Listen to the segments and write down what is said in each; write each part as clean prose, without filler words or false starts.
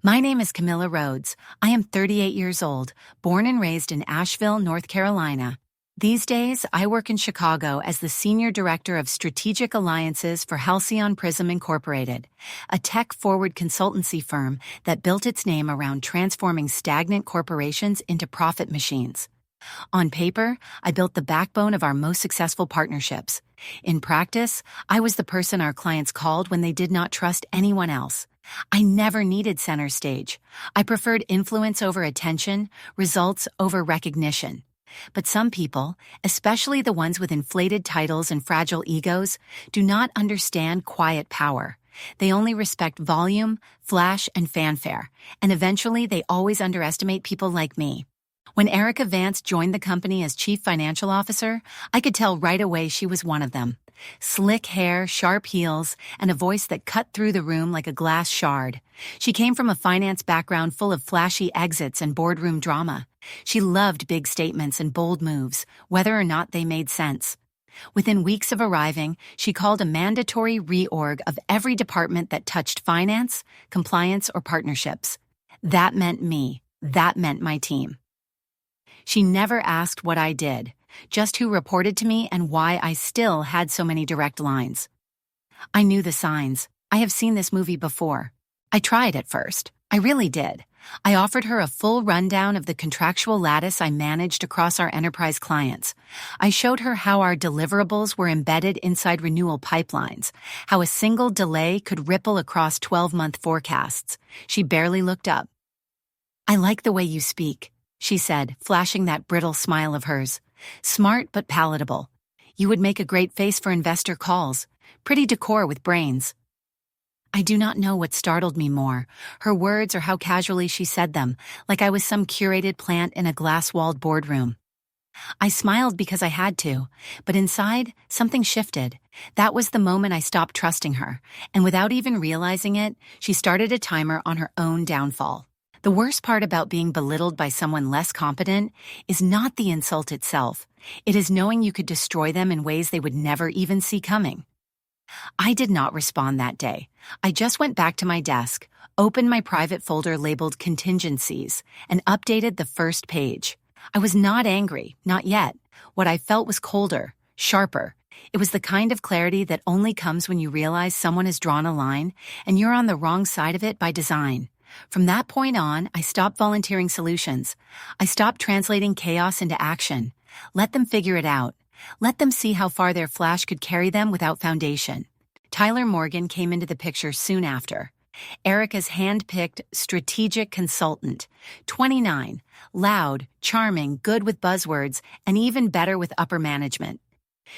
My name is Camilla Rhodes. I am 38 years old, born and raised in Asheville, North Carolina. These days, I work in Chicago as the Senior Director of Strategic Alliances for Halcyon Prism Incorporated, a tech-forward consultancy firm that built its name around transforming stagnant corporations into profit machines. On paper, I built the backbone of our most successful partnerships. In practice, I was the person our clients called when they did not trust anyone else. I never needed center stage. I preferred influence over attention, results over recognition. But some people, especially the ones with inflated titles and fragile egos, do not understand quiet power. They only respect volume, flash, and fanfare, and eventually they always underestimate people like me. When Erica Vance joined the company as Chief Financial Officer, I could tell right away she was one of them. Slick hair, sharp heels, and a voice that cut through the room like a glass shard. She came from a finance background full of flashy exits and boardroom drama. She loved big statements and bold moves, whether or not they made sense. Within weeks of arriving, she called a mandatory reorg of every department that touched finance, compliance, or partnerships. That meant me. That meant my team. She never asked what I did, just who reported to me and why I still had so many direct lines. I knew the signs. I have seen this movie before. I tried at first. I really did. I offered her a full rundown of the contractual lattice I managed across our enterprise clients. I showed her how our deliverables were embedded inside renewal pipelines, how a single delay could ripple across 12-month forecasts. She barely looked up. "I like the way you speak," she said, flashing that brittle smile of hers. "Smart but palatable. You would make a great face for investor calls. Pretty decor with brains." I do not know what startled me more, her words or how casually she said them, like I was some curated plant in a glass-walled boardroom. I smiled because I had to, but inside, something shifted. That was the moment I stopped trusting her, and without even realizing it, she started a timer on her own downfall. The worst part about being belittled by someone less competent is not the insult itself. It is knowing you could destroy them in ways they would never even see coming. I did not respond that day. I just went back to my desk, opened my private folder labeled contingencies, and updated the first page. I was not angry, not yet. What I felt was colder, sharper. It was the kind of clarity that only comes when you realize someone has drawn a line, and you're on the wrong side of it by design. From that point on, I stopped volunteering solutions. I stopped translating chaos into action. Let them figure it out. Let them see how far their flash could carry them without foundation. Tyler Morgan came into the picture soon after. Erica's hand-picked strategic consultant. 29, loud, charming, good with buzzwords, and even better with upper management.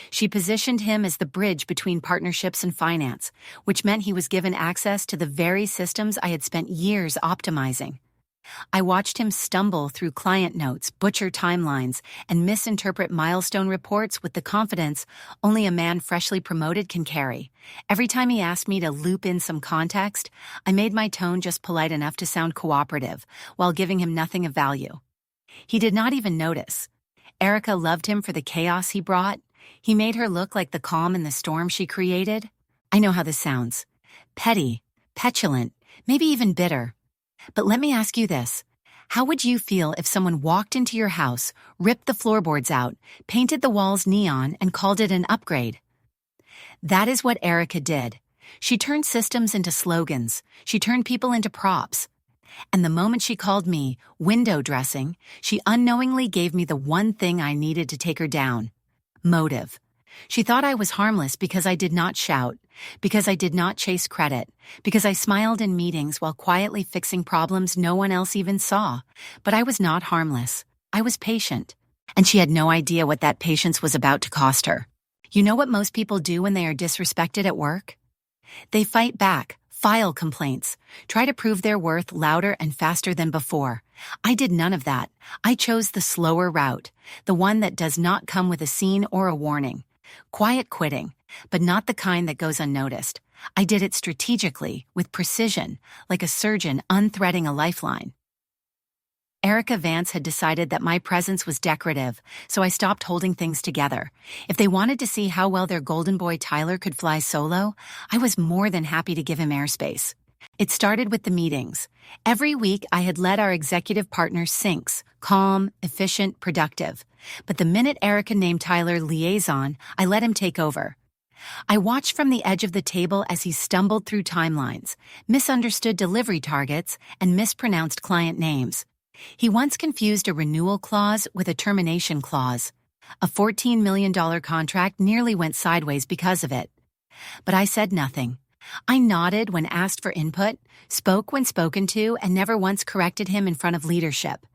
She positioned him as the bridge between partnerships and finance, which meant he was given access to the very systems I had spent years optimizing. I watched him stumble through client notes, butcher timelines, and misinterpret milestone reports with the confidence only a man freshly promoted can carry. Every time he asked me to loop in some context, I made my tone just polite enough to sound cooperative, while giving him nothing of value. He did not even notice. Erica loved him for the chaos he brought. He made her look like the calm in the storm she created. I know how this sounds. Petty, petulant, maybe even bitter. But let me ask you this. How would you feel if someone walked into your house, ripped the floorboards out, painted the walls neon, and called it an upgrade? That is what Erica did. She turned systems into slogans. She turned people into props. And the moment she called me window dressing, she unknowingly gave me the one thing I needed to take her down. Motive. She thought I was harmless because I did not shout, because I did not chase credit, because I smiled in meetings while quietly fixing problems no one else even saw. But I was not harmless. I was patient. And she had no idea what that patience was about to cost her. You know what most people do when they are disrespected at work? They fight back, file complaints, try to prove their worth louder and faster than before. I did none of that. I chose the slower route, the one that does not come with a scene or a warning. Quiet quitting, but not the kind that goes unnoticed. I did it strategically, with precision, like a surgeon unthreading a lifeline. Erica Vance had decided that my presence was decorative, so I stopped holding things together. If they wanted to see how well their golden boy Tyler could fly solo, I was more than happy to give him airspace. It started with the meetings. Every week, I had led our executive partners syncs, calm, efficient, productive. But the minute Erica named Tyler liaison, I let him take over. I watched from the edge of the table as he stumbled through timelines, misunderstood delivery targets, and mispronounced client names. He once confused a renewal clause with a termination clause. A $14 million contract nearly went sideways because of it. But I said nothing. I nodded when asked for input, spoke when spoken to, and never once corrected him in front of leadership.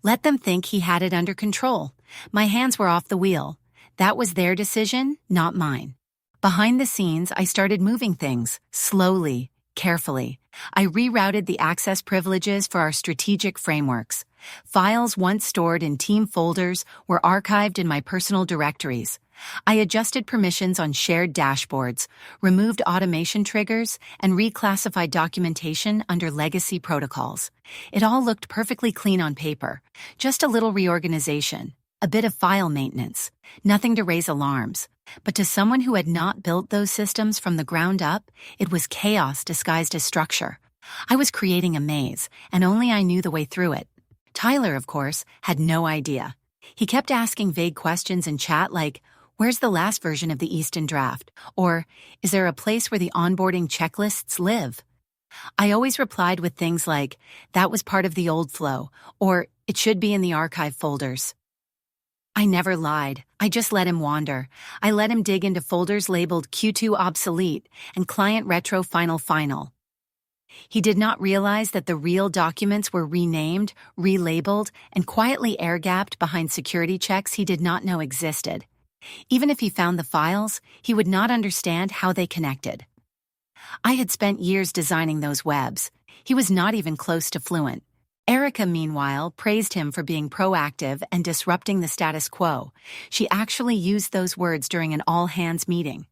Let them think he had it under control. My hands were off the wheel. That was their decision, not mine. Behind the scenes, I started moving things, slowly, carefully. I rerouted the access privileges for our strategic frameworks. Files once stored in team folders were archived in my personal directories. I adjusted permissions on shared dashboards, removed automation triggers, and reclassified documentation under legacy protocols. It all looked perfectly clean on paper. Just a little reorganization, a bit of file maintenance, nothing to raise alarms. But to someone who had not built those systems from the ground up, it was chaos disguised as structure. I was creating a maze, and only I knew the way through it. Tyler, of course, had no idea. He kept asking vague questions in chat like, "Where's the last version of the Easton draft?" Or, "Is there a place where the onboarding checklists live?" I always replied with things like, "That was part of the old flow," or, "It should be in the archive folders." I never lied. I just let him wander. I let him dig into folders labeled Q2 obsolete and client retro final. He did not realize that the real documents were renamed, relabeled, and quietly air-gapped behind security checks he did not know existed. Even if he found the files, he would not understand how they connected. I had spent years designing those webs. He was not even close to fluent. Erica, meanwhile, praised him for being proactive and disrupting the status quo. She actually used those words during an all-hands meeting.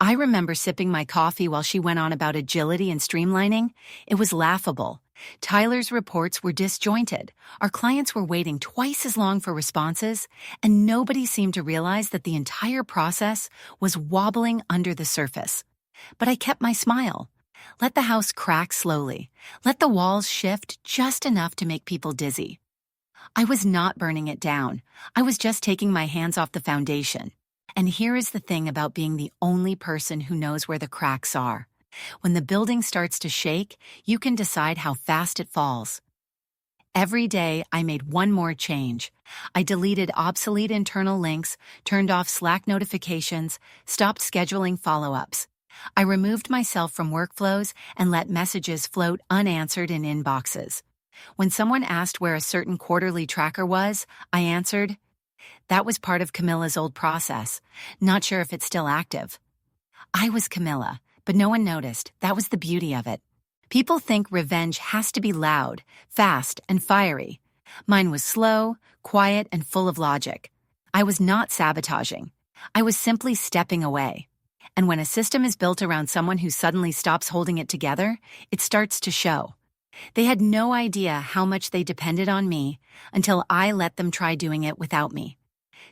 I remember sipping my coffee while she went on about agility and streamlining. It was laughable. Tyler's reports were disjointed. Our clients were waiting twice as long for responses, and nobody seemed to realize that the entire process was wobbling under the surface. But I kept my smile. Let the house crack slowly. Let the walls shift just enough to make people dizzy. I was not burning it down. I was just taking my hands off the foundation. And here is the thing about being the only person who knows where the cracks are. When the building starts to shake, you can decide how fast it falls. Every day, I made one more change. I deleted obsolete internal links, turned off Slack notifications, stopped scheduling follow-ups. I removed myself from workflows and let messages float unanswered in inboxes. When someone asked where a certain quarterly tracker was, I answered, "That was part of Camilla's old process. Not sure if it's still active." I was Camilla, but no one noticed. That was the beauty of it. People think revenge has to be loud, fast, and fiery. Mine was slow, quiet, and full of logic. I was not sabotaging. I was simply stepping away. And when a system is built around someone who suddenly stops holding it together, it starts to show. They had no idea how much they depended on me until I let them try doing it without me.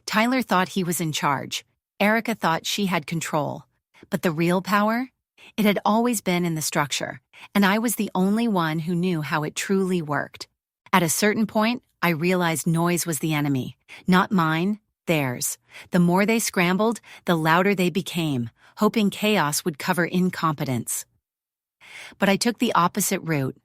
Tyler thought he was in charge. Erica thought she had control. But the real power? It had always been in the structure, and I was the only one who knew how it truly worked. At a certain point, I realized noise was the enemy. Not mine, theirs. The more they scrambled, the louder they became, hoping chaos would cover incompetence. But I took the opposite route.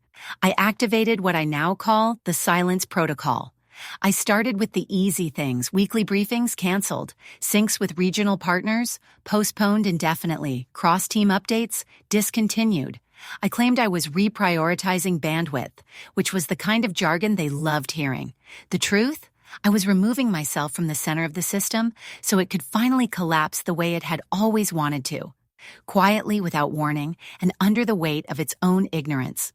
I activated what I now call the silence protocol. I started with the easy things: weekly briefings canceled, syncs with regional partners postponed indefinitely, cross-team updates discontinued. I claimed I was reprioritizing bandwidth, which was the kind of jargon they loved hearing. The truth? I was removing myself from the center of the system so it could finally collapse the way it had always wanted to, quietly without warning and under the weight of its own ignorance.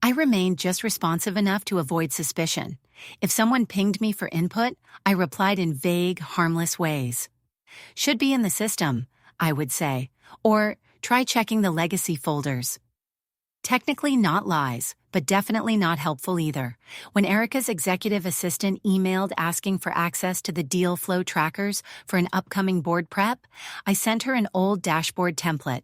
I remained just responsive enough to avoid suspicion. If someone pinged me for input, I replied in vague, harmless ways. "Should be in the system," I would say, or "Try checking the legacy folders." Technically not lies, but definitely not helpful either. When Erica's executive assistant emailed asking for access to the deal flow trackers for an upcoming board prep, I sent her an old dashboard template.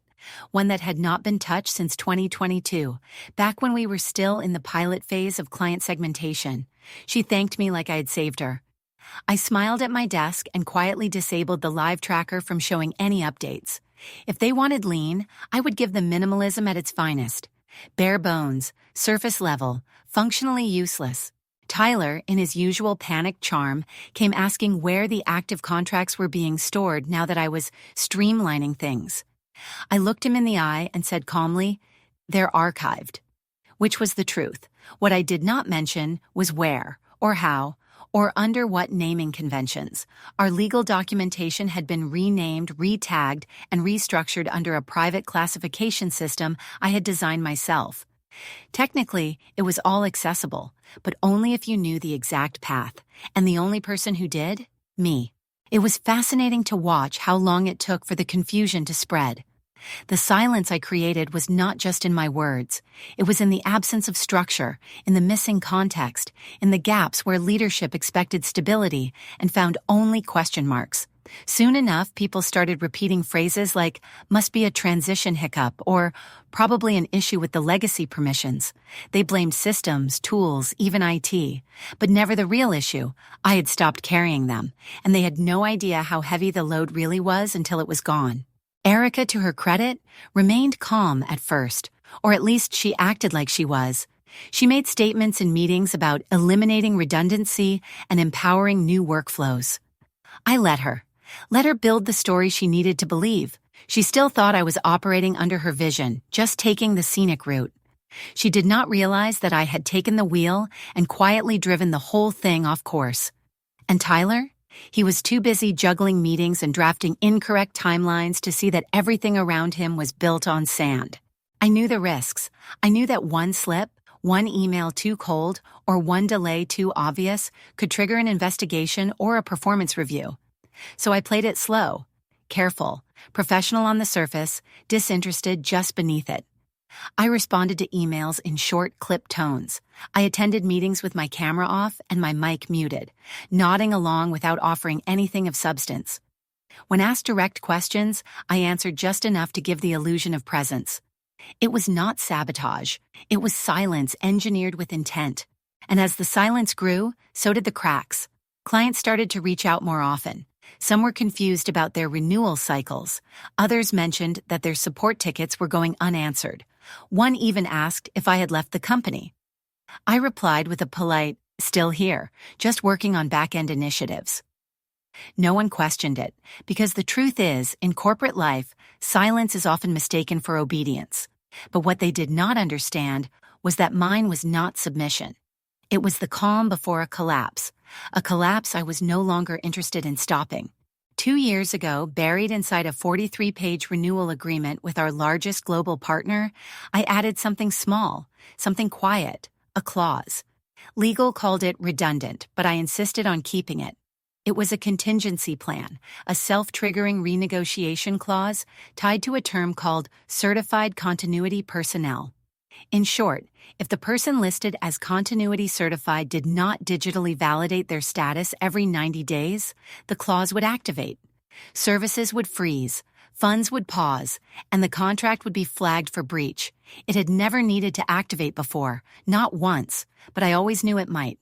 one that had not been touched since 2022, back when we were still in the pilot phase of client segmentation. She thanked me like I had saved her. I smiled at my desk and quietly disabled the live tracker from showing any updates. If they wanted lean, I would give them minimalism at its finest. Bare bones, surface level, functionally useless. Tyler, in his usual panicked charm, came asking where the active contracts were being stored now that I was streamlining things. I looked him in the eye and said calmly, "They're archived." Which was the truth. What I did not mention was where, or how, or under what naming conventions. Our legal documentation had been renamed, retagged, and restructured under a private classification system I had designed myself. Technically, it was all accessible, but only if you knew the exact path, and the only person who did? Me. It was fascinating to watch how long it took for the confusion to spread. The silence I created was not just in my words. It was in the absence of structure, in the missing context, in the gaps where leadership expected stability and found only question marks. Soon enough, people started repeating phrases like, "must be a transition hiccup," or "probably an issue with the legacy permissions." They blamed systems, tools, even IT, but never the real issue. I had stopped carrying them, and they had no idea how heavy the load really was until it was gone. Erica, to her credit, remained calm at first, or at least she acted like she was. She made statements in meetings about eliminating redundancy and empowering new workflows. I let her build the story she needed to believe. She still thought I was operating under her vision, just taking the scenic route. She did not realize that I had taken the wheel and quietly driven the whole thing off course. And Tyler? He was too busy juggling meetings and drafting incorrect timelines to see that everything around him was built on sand. I knew the risks. I knew that one slip, one email too cold, or one delay too obvious could trigger an investigation or a performance review. So I played it slow, careful, professional on the surface, disinterested just beneath it. I responded to emails in short, clipped tones. I attended meetings with my camera off and my mic muted, nodding along without offering anything of substance. When asked direct questions, I answered just enough to give the illusion of presence. It was not sabotage. It was silence engineered with intent. And as the silence grew, so did the cracks. Clients started to reach out more often. Some were confused about their renewal cycles. Others mentioned that their support tickets were going unanswered. One even asked if I had left the company. I replied with a polite, "Still here, just working on back-end initiatives." No one questioned it, because the truth is, in corporate life, silence is often mistaken for obedience. But what they did not understand was that mine was not submission. It was the calm before a collapse I was no longer interested in stopping. 2 years ago, buried inside a 43-page renewal agreement with our largest global partner, I added something small, something quiet, a clause. Legal called it redundant, but I insisted on keeping it. It was a contingency plan, a self-triggering renegotiation clause tied to a term called certified continuity personnel. In short, if the person listed as continuity certified did not digitally validate their status every 90 days, the clause would activate. Services would freeze, funds would pause, and the contract would be flagged for breach. It had never needed to activate before, not once, but I always knew it might.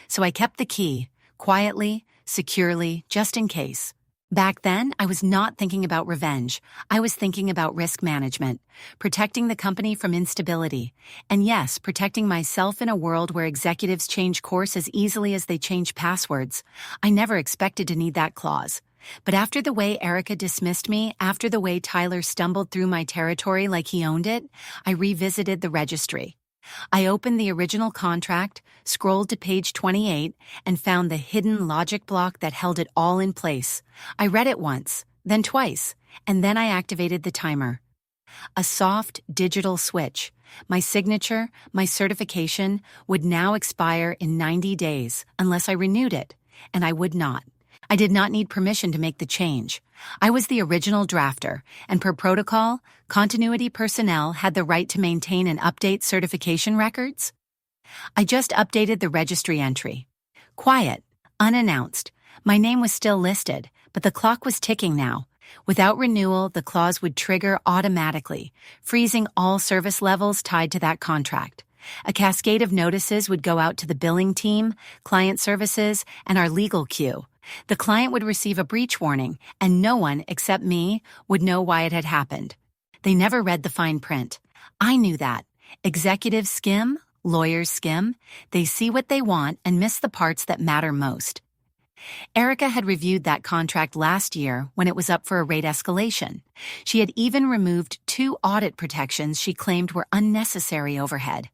So I kept the key, quietly, securely, just in case. Back then, I was not thinking about revenge. I was thinking about risk management, protecting the company from instability, and yes, protecting myself in a world where executives change course as easily as they change passwords. I never expected to need that clause. But after the way Erica dismissed me, after the way Tyler stumbled through my territory like he owned it, I revisited the registry. I opened the original contract, scrolled to page 28, and found the hidden logic block that held it all in place. I read it once, then twice, and then I activated the timer. A soft, digital switch. My signature, my certification, would now expire in 90 days, unless I renewed it, and I would not. I did not need permission to make the change. I was the original drafter, and per protocol, continuity personnel had the right to maintain and update certification records. I just updated the registry entry. Quiet, unannounced. My name was still listed, but the clock was ticking now. Without renewal, the clause would trigger automatically, freezing all service levels tied to that contract. A cascade of notices would go out to the billing team, client services, and our legal queue. The client would receive a breach warning, and no one, except me, would know why it had happened. They never read the fine print. I knew that. Executives skim, lawyers skim. They see what they want and miss the parts that matter most. Erica had reviewed that contract last year when it was up for a rate escalation. She had even removed 2 audit protections she claimed were unnecessary overhead.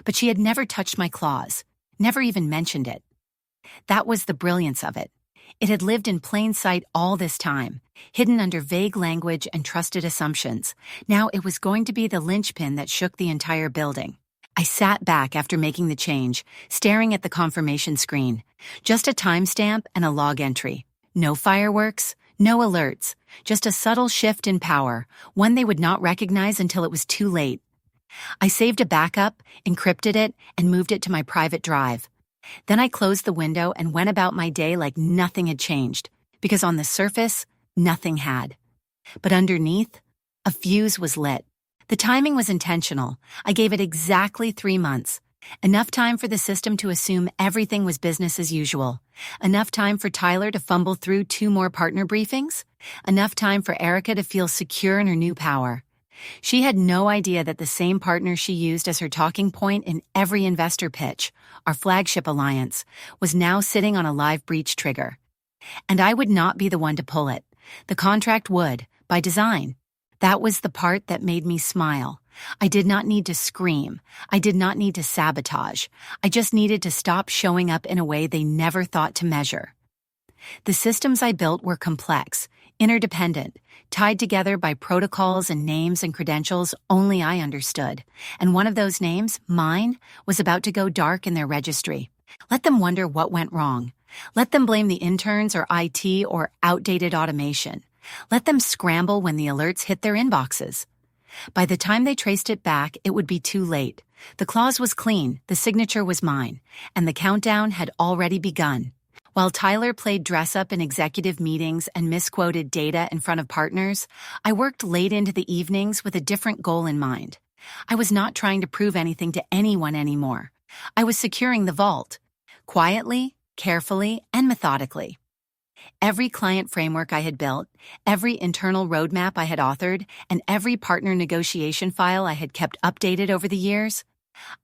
But she had never touched my clause, never even mentioned it. That was the brilliance of it. It had lived in plain sight all this time, hidden under vague language and trusted assumptions. Now it was going to be the linchpin that shook the entire building. I sat back after making the change, staring at the confirmation screen. Just a timestamp and a log entry. No fireworks, no alerts, just a subtle shift in power, one they would not recognize until it was too late. I saved a backup, encrypted it, and moved it to my private drive. Then I closed the window and went about my day like nothing had changed, because on the surface, nothing had. But underneath, a fuse was lit. The timing was intentional. I gave it exactly 3 months. Enough time for the system to assume everything was business as usual. Enough time for Tyler to fumble through 2 more partner briefings. Enough time for Erica to feel secure in her new power. She had no idea that the same partner she used as her talking point in every investor pitch, our flagship alliance, was now sitting on a live breach trigger. And I would not be the one to pull it. The contract would, by design. That was the part that made me smile. I did not need to scream. I did not need to sabotage. I just needed to stop showing up in a way they never thought to measure. The systems I built were complex, interdependent, tied together by protocols and names and credentials only I understood. And one of those names, mine, was about to go dark in their registry. Let them wonder what went wrong. Let them blame the interns or IT or outdated automation. Let them scramble when the alerts hit their inboxes. By the time they traced it back, it would be too late. The clause was clean, the signature was mine, and the countdown had already begun. While Tyler played dress-up in executive meetings and misquoted data in front of partners, I worked late into the evenings with a different goal in mind. I was not trying to prove anything to anyone anymore. I was securing the vault. Quietly, carefully, and methodically. Every client framework I had built, every internal roadmap I had authored, and every partner negotiation file I had kept updated over the years,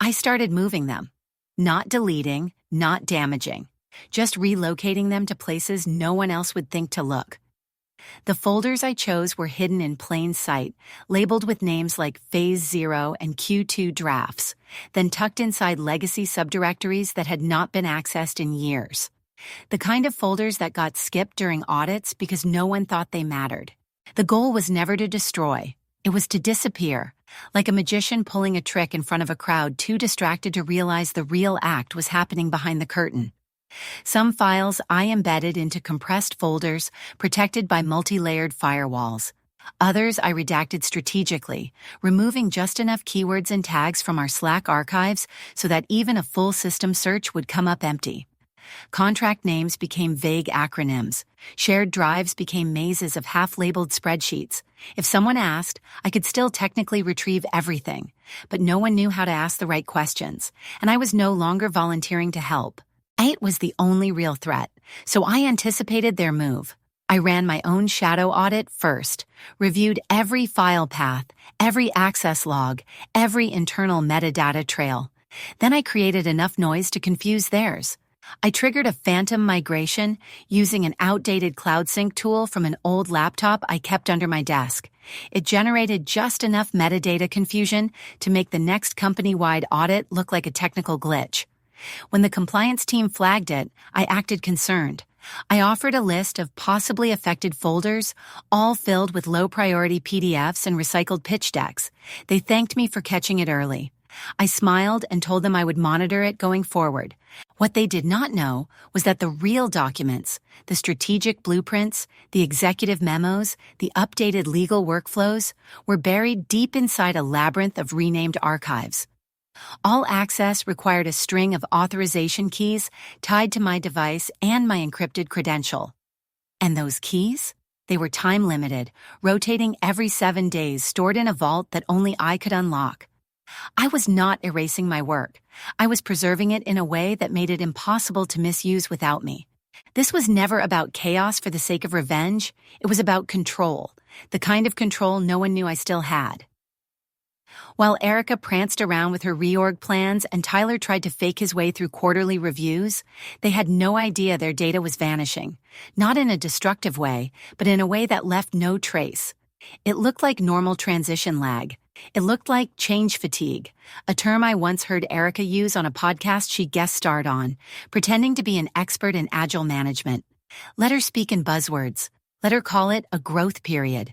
I started moving them. Not deleting, not damaging. Just relocating them to places no one else would think to look. The folders I chose were hidden in plain sight, labeled with names like Phase 0 and Q2 drafts, then tucked inside legacy subdirectories that had not been accessed in years. The kind of folders that got skipped during audits because no one thought they mattered. The goal was never to destroy. It was to disappear, like a magician pulling a trick in front of a crowd too distracted to realize the real act was happening behind the curtain. Some files I embedded into compressed folders protected by multi-layered firewalls. Others I redacted strategically, removing just enough keywords and tags from our Slack archives so that even a full system search would come up empty. Contract names became vague acronyms. Shared drives became mazes of half-labeled spreadsheets. If someone asked, I could still technically retrieve everything, but no one knew how to ask the right questions, and I was no longer volunteering to help. It was the only real threat, so I anticipated their move. I ran my own shadow audit first, reviewed every file path, every access log, every internal metadata trail. Then I created enough noise to confuse theirs. I triggered a phantom migration using an outdated cloud sync tool from an old laptop I kept under my desk. It generated just enough metadata confusion to make the next company-wide audit look like a technical glitch. When the compliance team flagged it, I acted concerned. I offered a list of possibly affected folders, all filled with low-priority PDFs and recycled pitch decks. They thanked me for catching it early. I smiled and told them I would monitor it going forward. What they did not know was that the real documents, the strategic blueprints, the executive memos, the updated legal workflows, were buried deep inside a labyrinth of renamed archives. All access required a string of authorization keys tied to my device and my encrypted credential. And those keys? They were time-limited, rotating every 7 days, stored in a vault that only I could unlock. I was not erasing my work. I was preserving it in a way that made it impossible to misuse without me. This was never about chaos for the sake of revenge. It was about control, the kind of control no one knew I still had. While Erica pranced around with her reorg plans and Tyler tried to fake his way through quarterly reviews, they had no idea their data was vanishing, not in a destructive way, but in a way that left no trace. It looked like normal transition lag. It looked like change fatigue, a term I once heard Erica use on a podcast she guest starred on, pretending to be an expert in agile management. Let her speak in buzzwords. Let her call it a growth period.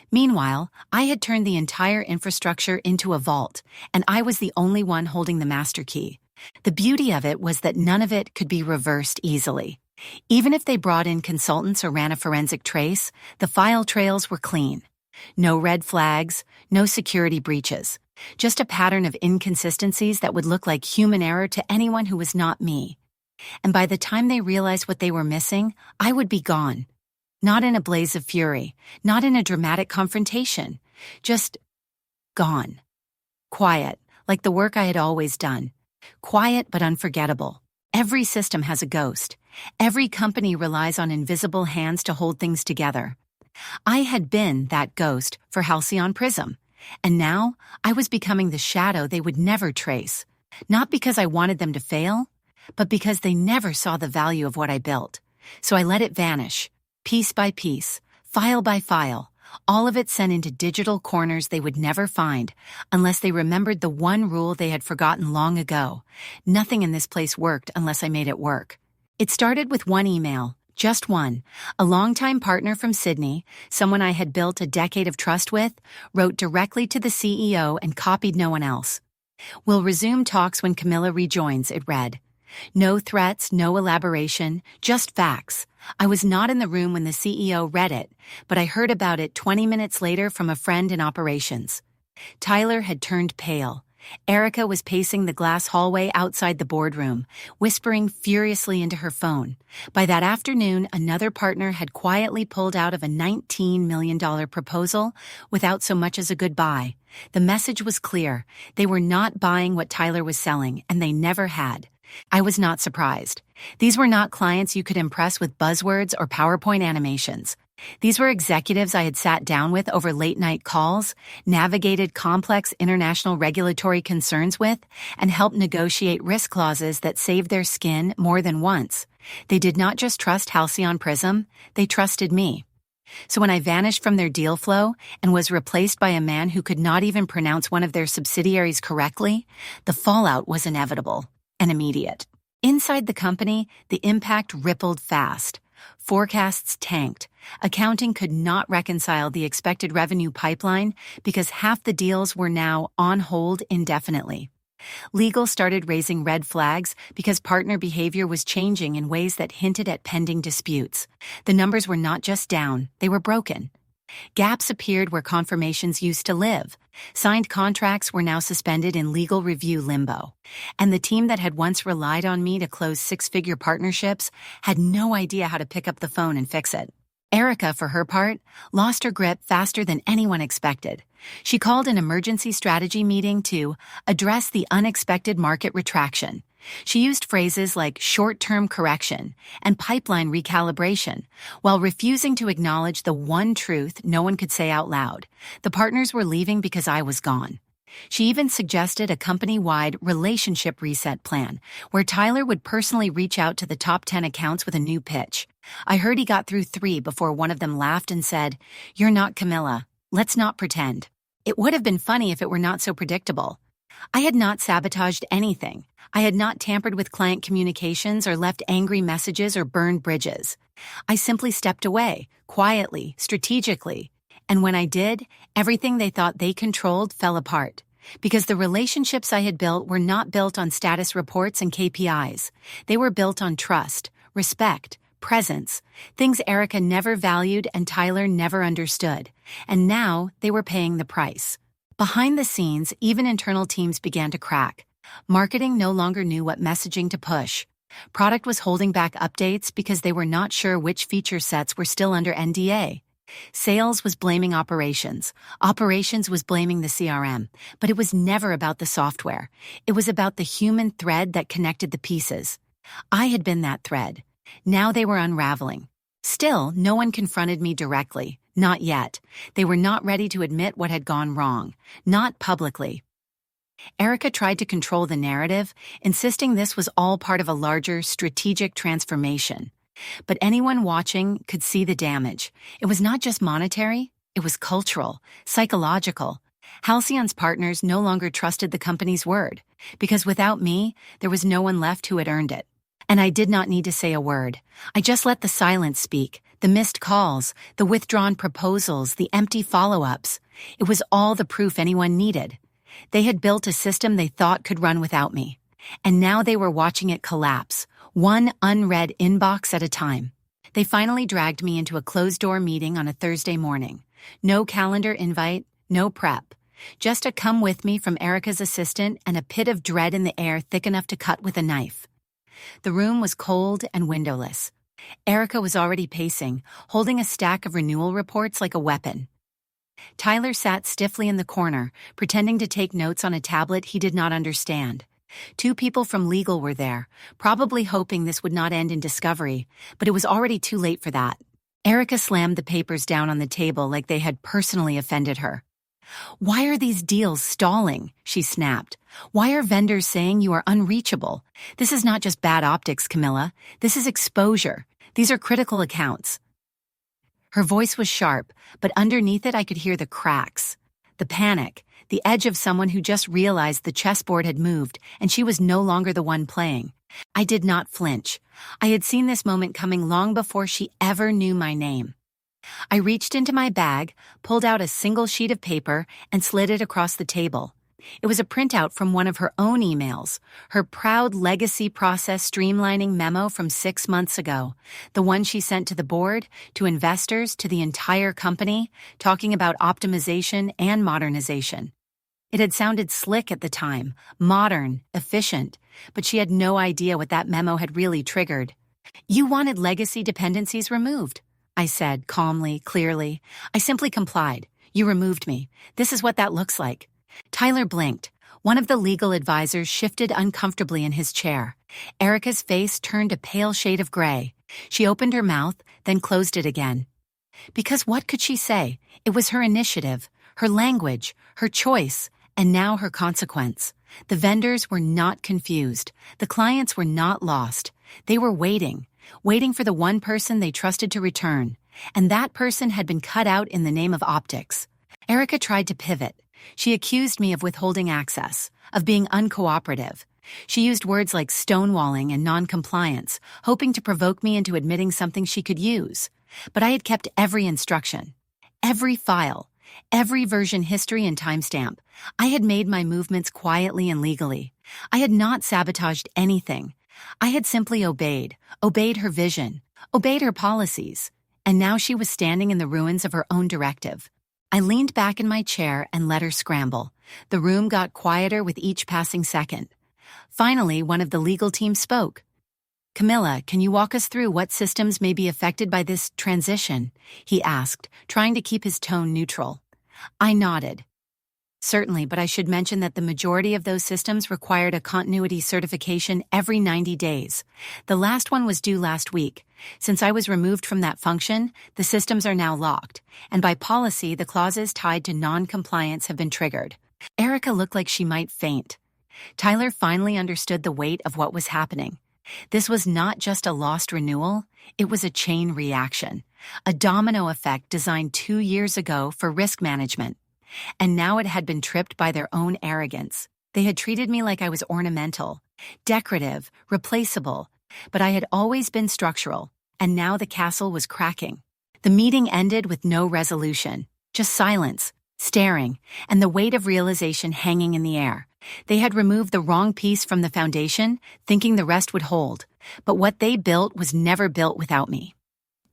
Meanwhile, I had turned the entire infrastructure into a vault, and I was the only one holding the master key. The beauty of it was that none of it could be reversed easily. Even if they brought in consultants or ran a forensic trace, the file trails were clean. No red flags, no security breaches. Just a pattern of inconsistencies that would look like human error to anyone who was not me. And by the time they realized what they were missing, I would be gone. Not in a blaze of fury, not in a dramatic confrontation, just gone. Quiet, like the work I had always done. Quiet but unforgettable. Every system has a ghost. Every company relies on invisible hands to hold things together. I had been that ghost for Halcyon Prism, and now I was becoming the shadow they would never trace, not because I wanted them to fail, but because they never saw the value of what I built. So I let it vanish. Piece by piece, file by file, all of it sent into digital corners they would never find unless they remembered the one rule they had forgotten long ago. Nothing in this place worked unless I made it work. It started with one email, just one. A longtime partner from Sydney, someone I had built a decade of trust with, wrote directly to the CEO and copied no one else. "We'll resume talks when Camilla rejoins," it read. No threats, no elaboration, just facts. I was not in the room when the CEO read it, but I heard about it 20 minutes later from a friend in operations. Tyler had turned pale. Erica was pacing the glass hallway outside the boardroom, whispering furiously into her phone. By that afternoon, another partner had quietly pulled out of a $19 million proposal without so much as a goodbye. The message was clear. They were not buying what Tyler was selling, and they never had. I was not surprised. These were not clients you could impress with buzzwords or PowerPoint animations. These were executives I had sat down with over late-night calls, navigated complex international regulatory concerns with, and helped negotiate risk clauses that saved their skin more than once. They did not just trust Halcyon Prism, they trusted me. So when I vanished from their deal flow and was replaced by a man who could not even pronounce one of their subsidiaries correctly, the fallout was inevitable and immediate. Inside the company, the impact rippled fast. Forecasts tanked. Accounting could not reconcile the expected revenue pipeline because half the deals were now on hold indefinitely. Legal started raising red flags because partner behavior was changing in ways that hinted at pending disputes. The numbers were not just down, they were broken. Gaps appeared where confirmations used to live. Signed contracts were now suspended in legal review limbo. And the team that had once relied on me to close six-figure partnerships had no idea how to pick up the phone and fix it. Erica, for her part, lost her grip faster than anyone expected. She called an emergency strategy meeting to address the unexpected market retraction. She used phrases like short-term correction and pipeline recalibration, while refusing to acknowledge the one truth no one could say out loud. The partners were leaving because I was gone. She even suggested a company-wide relationship reset plan, where Tyler would personally reach out to the top 10 accounts with a new pitch. I heard he got through 3 before one of them laughed and said, "You're not Camilla. Let's not pretend." It would have been funny if it were not so predictable. I had not sabotaged anything. I had not tampered with client communications or left angry messages or burned bridges. I simply stepped away, quietly, strategically. And when I did, everything they thought they controlled fell apart. Because the relationships I had built were not built on status reports and KPIs. They were built on trust, respect, presence, things Erica never valued and Tyler never understood. And now they were paying the price. Behind the scenes, even internal teams began to crack. Marketing no longer knew what messaging to push. Product was holding back updates because they were not sure which feature sets were still under NDA. Sales was blaming operations. Operations was blaming the CRM. But it was never about the software. It was about the human thread that connected the pieces. I had been that thread. Now they were unraveling. Still, no one confronted me directly. Not yet. They were not ready to admit what had gone wrong. Not publicly. Erica tried to control the narrative, insisting this was all part of a larger, strategic transformation. But anyone watching could see the damage. It was not just monetary, it was cultural, psychological. Halcyon's partners no longer trusted the company's word, because without me, there was no one left who had earned it. And I did not need to say a word. I just let the silence speak, the missed calls, the withdrawn proposals, the empty follow-ups. It was all the proof anyone needed. They had built a system they thought could run without me. And now they were watching it collapse, one unread inbox at a time. They finally dragged me into a closed-door meeting on a Thursday morning. No calendar invite, no prep. Just a come with me from Erica's assistant and a pit of dread in the air thick enough to cut with a knife. The room was cold and windowless. Erica was already pacing, holding a stack of renewal reports like a weapon. Tyler sat stiffly in the corner, pretending to take notes on a tablet he did not understand. 2 people from legal were there, probably hoping this would not end in discovery, but it was already too late for that. Erica slammed the papers down on the table like they had personally offended her. "Why are these deals stalling?" she snapped. "Why are vendors saying you are unreachable? This is not just bad optics, Camilla. This is exposure. These are critical accounts." Her voice was sharp, but underneath it I could hear the cracks. The panic, the edge of someone who just realized the chessboard had moved and she was no longer the one playing. I did not flinch. I had seen this moment coming long before she ever knew my name. I reached into my bag, pulled out a single sheet of paper, and slid it across the table. It was a printout from one of her own emails, her proud legacy process streamlining memo from 6 months ago, the one she sent to the board, to investors, to the entire company, talking about optimization and modernization. It had sounded slick at the time, modern, efficient, but she had no idea what that memo had really triggered. "You wanted legacy dependencies removed," I said, calmly, clearly. "I simply complied. You removed me. This is what that looks like." Tyler blinked. One of the legal advisors shifted uncomfortably in his chair. Erica's face turned a pale shade of gray. She opened her mouth, then closed it again. Because what could she say? It was her initiative, her language, her choice, and now her consequence. The vendors were not confused. The clients were not lost. They were waiting for the one person they trusted to return. And that person had been cut out in the name of optics. Erica tried to pivot. She accused me of withholding access, of being uncooperative. She used words like stonewalling and noncompliance, hoping to provoke me into admitting something she could use. But I had kept every instruction, every file, every version history and timestamp. I had made my movements quietly and legally. I had not sabotaged anything. I had simply obeyed her vision, obeyed her policies. And now she was standing in the ruins of her own directive. I leaned back in my chair and let her scramble. The room got quieter with each passing second. Finally, one of the legal team spoke. "Camilla, can you walk us through what systems may be affected by this transition?" he asked, trying to keep his tone neutral. I nodded. "Certainly, but I should mention that the majority of those systems required a continuity certification every 90 days. The last one was due last week. Since I was removed from that function, the systems are now locked, and by policy, the clauses tied to non-compliance have been triggered." Erica looked like she might faint. Tyler finally understood the weight of what was happening. This was not just a lost renewal, it was a chain reaction, a domino effect designed 2 years ago for risk management. And now it had been tripped by their own arrogance. They had treated me like I was ornamental, decorative, replaceable, but I had always been structural, and now the castle was cracking. The meeting ended with no resolution, just silence, staring, and the weight of realization hanging in the air. They had removed the wrong piece from the foundation, thinking the rest would hold, but what they built was never built without me.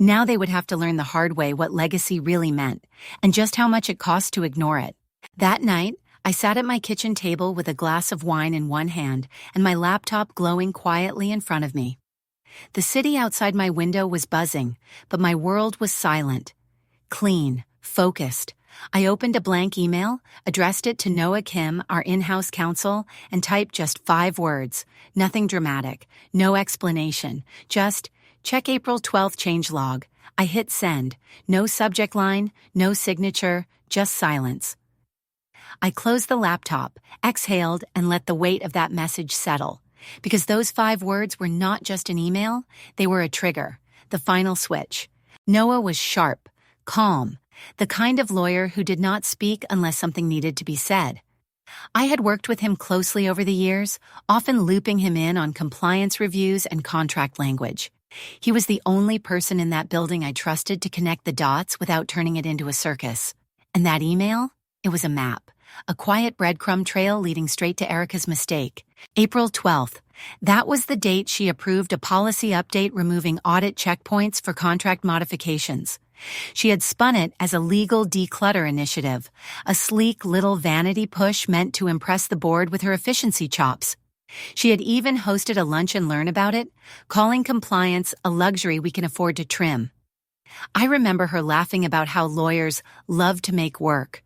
Now they would have to learn the hard way what legacy really meant, and just how much it cost to ignore it. That night, I sat at my kitchen table with a glass of wine in one hand and my laptop glowing quietly in front of me. The city outside my window was buzzing, but my world was silent. clean, focused. I opened a blank email, addressed it to Noah Kim, our in-house counsel, and typed just 5 words. Nothing dramatic, no explanation, just, check April 12th changelog. I hit send. No subject line, no signature, just silence. I closed the laptop, exhaled, and let the weight of that message settle. Because those 5 words were not just an email, they were a trigger, the final switch. Noah was sharp, calm, the kind of lawyer who did not speak unless something needed to be said. I had worked with him closely over the years, often looping him in on compliance reviews and contract language. He was the only person in that building I trusted to connect the dots without turning it into a circus. And that email? It was a map. A quiet breadcrumb trail leading straight to Erica's mistake. April 12th. That was the date she approved a policy update removing audit checkpoints for contract modifications. She had spun it as a legal declutter initiative, a sleek little vanity push meant to impress the board with her efficiency chops. She had even hosted a lunch and learn about it, calling compliance a luxury we can afford to trim. I remember her laughing about how lawyers love to make work.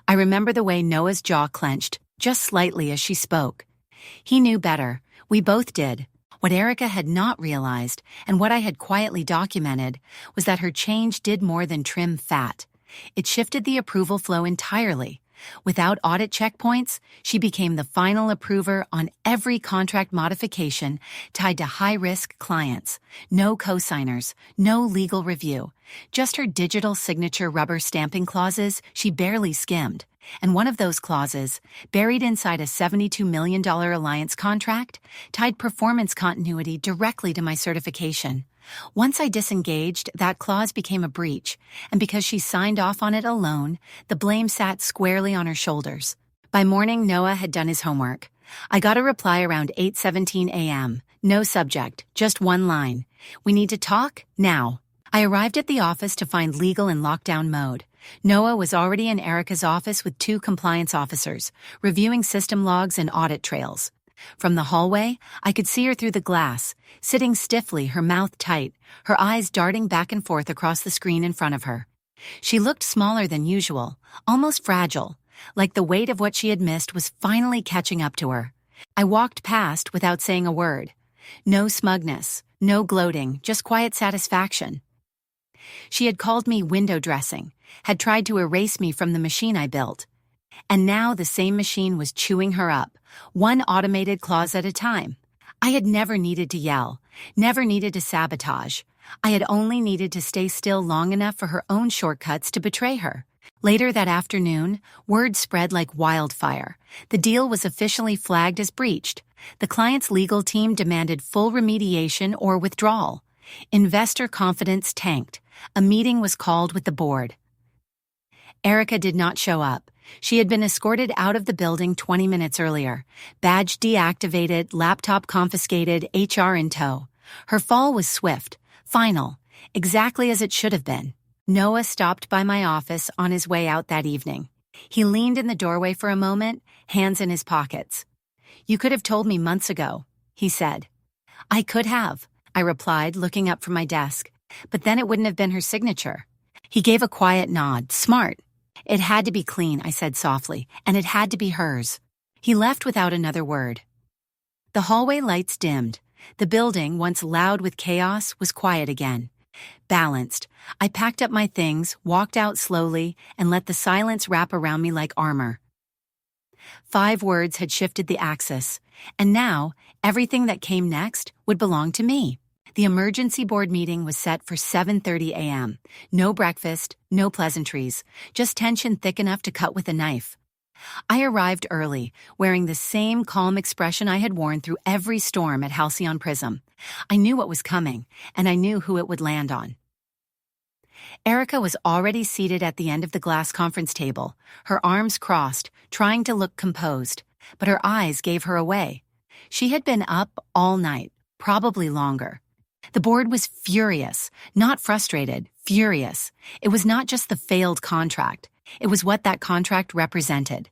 I remember the way Noah's jaw clenched, just slightly as she spoke. He knew better. We both did. What Erica had not realized, and what I had quietly documented, was that her change did more than trim fat. It shifted the approval flow entirely. Without audit checkpoints, she became the final approver on every contract modification tied to high-risk clients. No co-signers, no legal review. Just her digital signature rubber stamping clauses she barely skimmed. And one of those clauses, buried inside a $72 million alliance contract, tied performance continuity directly to my certification. Once I disengaged, that clause became a breach, and because she signed off on it alone, the blame sat squarely on her shoulders. By morning, Noah had done his homework. I got a reply around 8:17 a.m. No subject, just one line. We need to talk now. I arrived at the office to find legal in lockdown mode. Noah was already in Erica's office with 2 compliance officers, reviewing system logs and audit trails. From the hallway, I could see her through the glass, sitting stiffly, her mouth tight, her eyes darting back and forth across the screen in front of her. She looked smaller than usual, almost fragile, like the weight of what she had missed was finally catching up to her. I walked past without saying a word. No smugness, no gloating, just quiet satisfaction. She had called me window dressing, had tried to erase me from the machine I built. And now the same machine was chewing her up, one automated clause at a time. I had never needed to yell, never needed to sabotage. I had only needed to stay still long enough for her own shortcuts to betray her. Later that afternoon, word spread like wildfire. The deal was officially flagged as breached. The client's legal team demanded full remediation or withdrawal. Investor confidence tanked. A meeting was called with the board. Erica did not show up. She had been escorted out of the building 20 minutes earlier. Badge deactivated, laptop confiscated, HR in tow. Her fall was swift, final, exactly as it should have been. Noah stopped by my office on his way out that evening. He leaned in the doorway for a moment, hands in his pockets. "You could have told me months ago," he said. "I could have," I replied, looking up from my desk. "But then it wouldn't have been her signature." He gave a quiet nod. "Smart." "It had to be clean," I said softly, "and it had to be hers." He left without another word. The hallway lights dimmed. The building, once loud with chaos, was quiet again. Balanced, I packed up my things, walked out slowly, and let the silence wrap around me like armor. 5 words had shifted the axis, and now, everything that came next would belong to me. The emergency board meeting was set for 7:30 a.m. No breakfast, no pleasantries, just tension thick enough to cut with a knife. I arrived early, wearing the same calm expression I had worn through every storm at Halcyon Prism. I knew what was coming, and I knew who it would land on. Erica was already seated at the end of the glass conference table, her arms crossed, trying to look composed, but her eyes gave her away. She had been up all night, probably longer. The board was furious, not frustrated, furious. It was not just the failed contract. It was what that contract represented.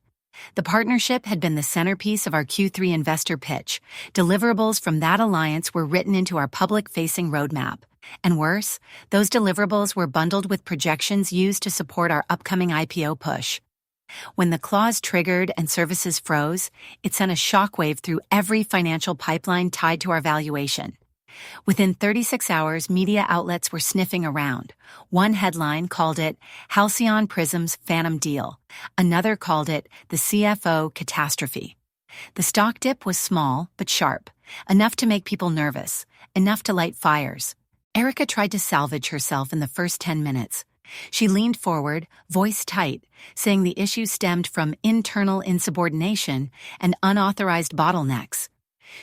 The partnership had been the centerpiece of our Q3 investor pitch. Deliverables from that alliance were written into our public-facing roadmap. And worse, those deliverables were bundled with projections used to support our upcoming IPO push. When the clause triggered and services froze, it sent a shockwave through every financial pipeline tied to our valuation. Within 36 hours, media outlets were sniffing around. One headline called it Halcyon Prism's Phantom Deal. Another called it the CFO Catastrophe. The stock dip was small but sharp, enough to make people nervous, enough to light fires. Erica tried to salvage herself in the first 10 minutes. She leaned forward, voice tight, saying the issue stemmed from internal insubordination and unauthorized bottlenecks.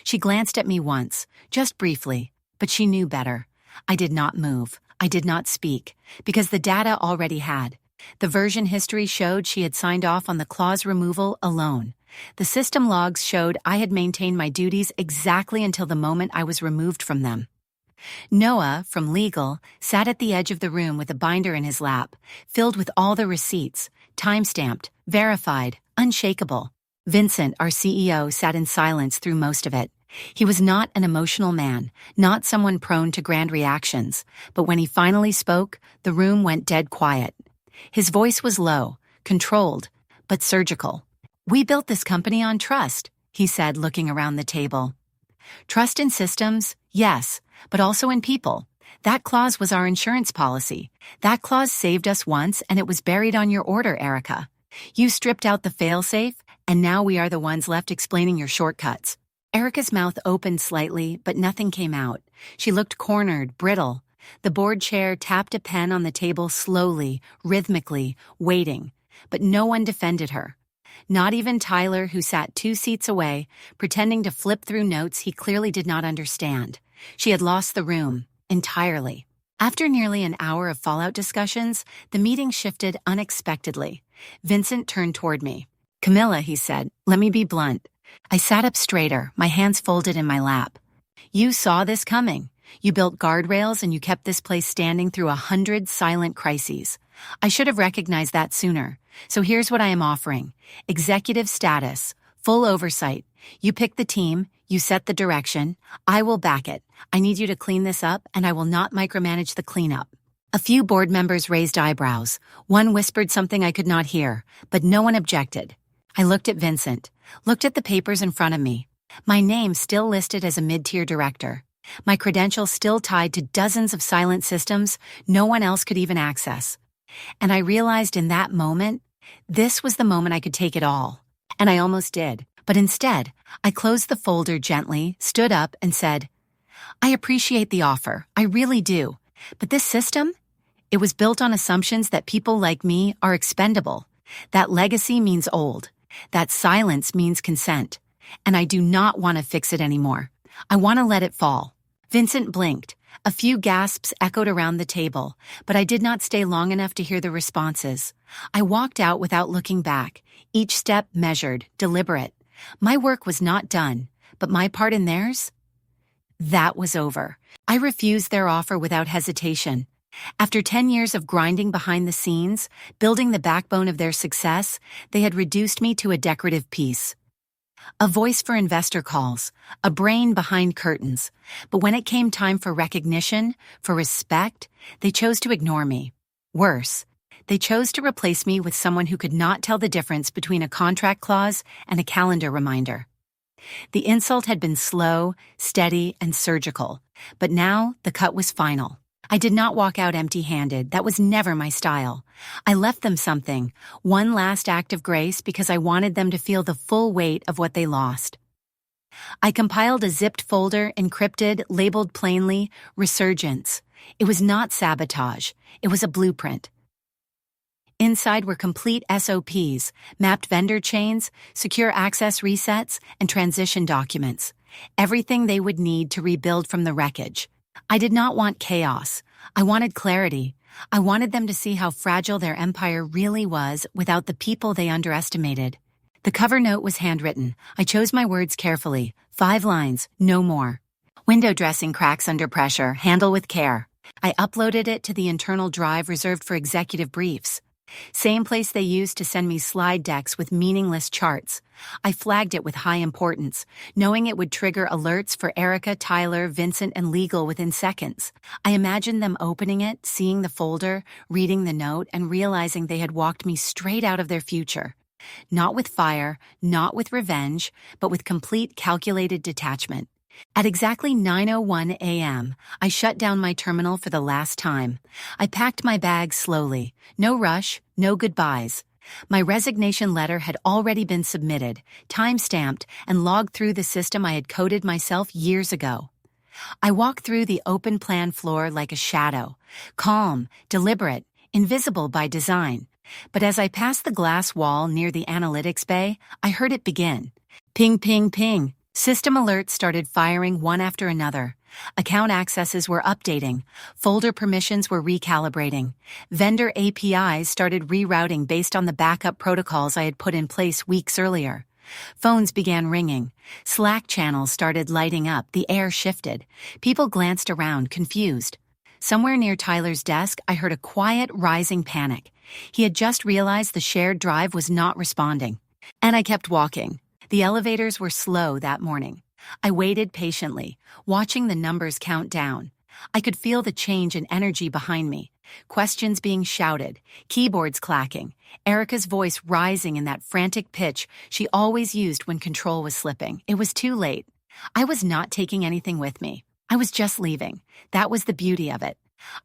She glanced at me once, just briefly, but she knew better. I did not move. I did not speak, because the data already had. The version history showed she had signed off on the clause removal alone. The system logs showed I had maintained my duties exactly until the moment I was removed from them. Noah, from legal, sat at the edge of the room with a binder in his lap, filled with all the receipts, time-stamped, verified, unshakable. Vincent, our CEO, sat in silence through most of it. He was not an emotional man, not someone prone to grand reactions, but when he finally spoke, the room went dead quiet. His voice was low, controlled, but surgical. "We built this company on trust," he said, looking around the table. "Trust in systems, yes, but also in people. That clause was our insurance policy. That clause saved us once, and it was buried on your order, Erica. You stripped out the failsafe, and now we are the ones left explaining your shortcuts." Erica's mouth opened slightly, but nothing came out. She looked cornered, brittle. The board chair tapped a pen on the table slowly, rhythmically, waiting. But no one defended her. Not even Tyler, who sat 2 seats away, pretending to flip through notes he clearly did not understand. She had lost the room, entirely. After nearly an hour of fallout discussions, the meeting shifted unexpectedly. Vincent turned toward me. "Camilla," he said, "let me be blunt." I sat up straighter, my hands folded in my lap. "You saw this coming. You built guardrails and you kept this place standing through 100 silent crises. I should have recognized that sooner. So here's what I am offering. Executive status, full oversight. You pick the team, you set the direction. I will back it. I need you to clean this up, and I will not micromanage the cleanup." A few board members raised eyebrows. One whispered something I could not hear, but no one objected. I looked at Vincent, looked at the papers in front of me. My name still listed as a mid-tier director. My credentials still tied to dozens of silent systems no one else could even access. And I realized in that moment, this was the moment I could take it all. And I almost did. But instead, I closed the folder gently, stood up, and said, "I appreciate the offer. I really do. But this system? It was built on assumptions that people like me are expendable. That legacy means old. That silence means consent. And I do not want to fix it anymore. I want to let it fall." Vincent blinked. A few gasps echoed around the table, but I did not stay long enough to hear the responses. I walked out without looking back, each step measured, deliberate. My work was not done, but my part in theirs? That was over. I refused their offer without hesitation. After 10 years of grinding behind the scenes, building the backbone of their success, they had reduced me to a decorative piece. A voice for investor calls, a brain behind curtains. But when it came time for recognition, for respect, they chose to ignore me. Worse, they chose to replace me with someone who could not tell the difference between a contract clause and a calendar reminder. The insult had been slow, steady, and surgical, but now the cut was final. I did not walk out empty-handed. That was never my style. I left them something, one last act of grace, because I wanted them to feel the full weight of what they lost. I compiled a zipped folder, encrypted, labeled plainly, Resurgence. It was not sabotage. It was a blueprint. Inside were complete SOPs, mapped vendor chains, secure access resets, and transition documents. Everything they would need to rebuild from the wreckage. I did not want chaos. I wanted clarity. I wanted them to see how fragile their empire really was without the people they underestimated. The cover note was handwritten. I chose my words carefully. 5 lines, no more. "Window dressing cracks under pressure. Handle with care." I uploaded it to the internal drive reserved for executive briefs. Same place they used to send me slide decks with meaningless charts. I flagged it with high importance, knowing it would trigger alerts for Erica, Tyler, Vincent, and legal within seconds. I imagined them opening it, seeing the folder, reading the note, and realizing they had walked me straight out of their future. Not with fire, not with revenge, but with complete calculated detachment. At exactly 9:01 a.m., I shut down my terminal for the last time. I packed my bags slowly. No rush, no goodbyes. My resignation letter had already been submitted, time-stamped, and logged through the system I had coded myself years ago. I walked through the open plan floor like a shadow, calm, deliberate, invisible by design. But as I passed the glass wall near the analytics bay, I heard it begin. Ping, ping, ping. System alerts started firing one after another. Account accesses were updating. Folder permissions were recalibrating. Vendor APIs started rerouting based on the backup protocols I had put in place weeks earlier. Phones began ringing. Slack channels started lighting up. The air shifted. People glanced around, confused. Somewhere near Tyler's desk, I heard a quiet, rising panic. He had just realized the shared drive was not responding. And I kept walking. The elevators were slow that morning. I waited patiently, watching the numbers count down. I could feel the change in energy behind me. Questions being shouted, keyboards clacking, Erica's voice rising in that frantic pitch she always used when control was slipping. It was too late. I was not taking anything with me. I was just leaving. That was the beauty of it.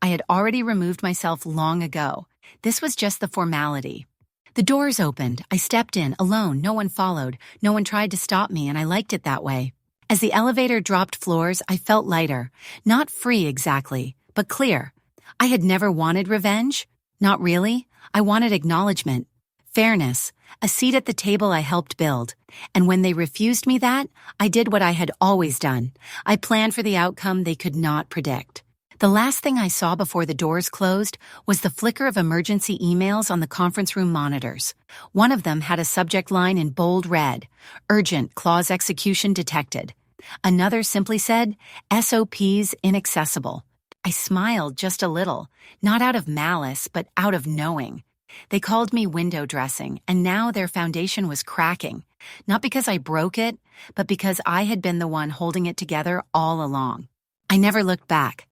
I had already removed myself long ago. This was just the formality. The doors opened. I stepped in, alone. No one followed. No one tried to stop me, and I liked it that way. As the elevator dropped floors, I felt lighter. Not free exactly, but clear. I had never wanted revenge. Not really. I wanted acknowledgement, fairness, a seat at the table I helped build. And when they refused me that, I did what I had always done. I planned for the outcome they could not predict. The last thing I saw before the doors closed was the flicker of emergency emails on the conference room monitors. One of them had a subject line in bold red, urgent clause execution detected. Another simply said, SOPs inaccessible. I smiled just a little, not out of malice, but out of knowing. They called me window dressing, and now their foundation was cracking. Not because I broke it, but because I had been the one holding it together all along. I never looked back.